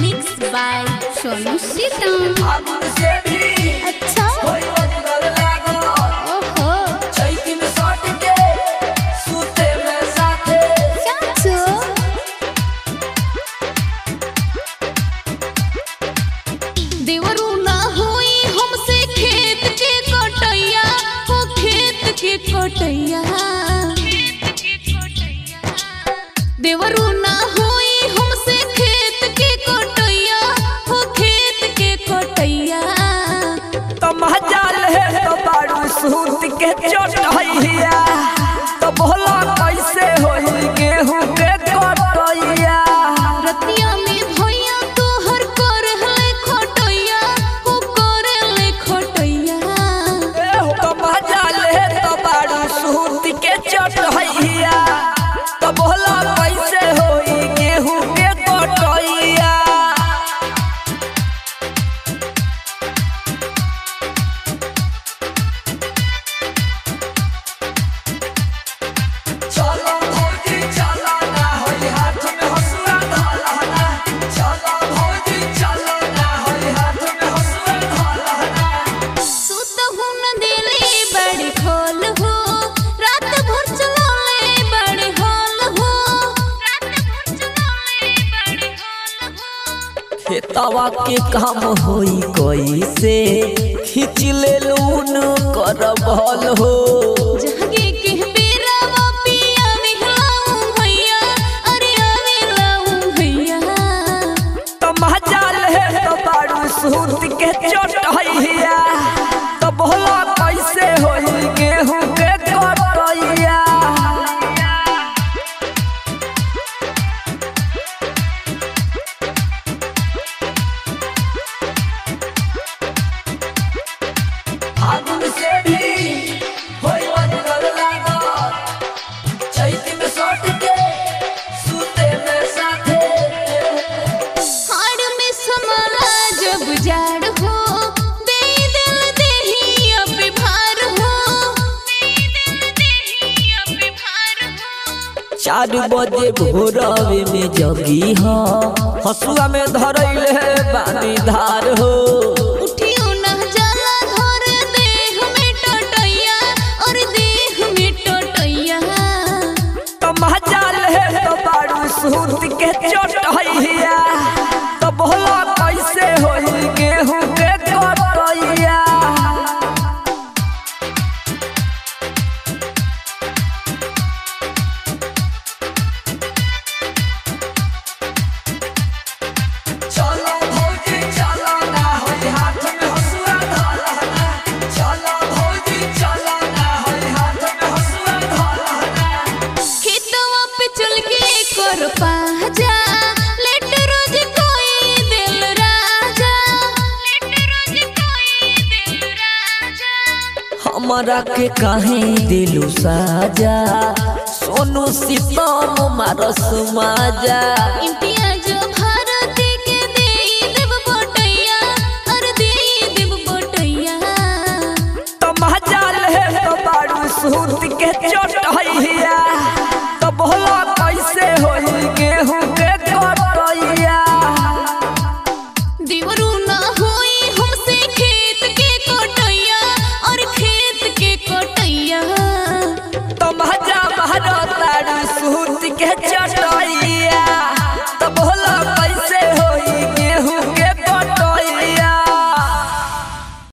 Mix by Sonu सीतम। अच्छा ओहो देवरू ना होई हमसे खेत के कटैया हो खेत के कटैया देवरू ना होई हमसे खेत के कटैया हो खेत के कटैया तो महजाल है तो बारू सूत के चटैया तो भोला कैसे होई गेहूं के कटैया रतिया में भैया तोहर करले खटैया हो करले खटैया तो महजाल है तो बारू सूत के चटैया तो भोला कैसे होई गेहूं के कटैया चलो भौजी चलो ना होई हाथ में हसुआ धलहना चलो भौजी चलो ना होई हाथ में हसुआ धलहना सुत हुन देले बड़ी खोल हो रात भर चलौले बड़ी हॉल हो रात भर चलौले बड़ी हॉल हो खेतवा के काम होई कैसे खींच ले लून कर भल हो जहगे के बेरावा पिया मिलाऊं भैया अरे मिलाऊं भैया तो महजाल है तो बारू सूत के चटैया तो भोला कैसे होई गेहूं के कटैया फागुन से भी होई बदल लागत चैत में सट के सूते में साथे हाड़ में समाला जब जाड़ हो दे दिल देही अब भार हो दे दिल देही अब भार हो 4 बजे भोरवे में जगी हो हसुआ में धरैले बानी धार हो उठियो ना जाला धर देह में टटैया और देह में टटैया तो महजाल है तो बारू सूत के चटैया तो भोला कैसे होई गेहूं के कटैया चलो भौजी चलो ना होई हाथ में हसुआ धलहना चलो भौजी चलो ना होई हाथ में हसुआ धलहना खेतवा पे चल के कर पाजा लेट रोज कोई दिल राजा लेट रोज कोई दिल राजा हमरा के काहे दिलु साजा सोनू सीतम मारस माजा इंटिया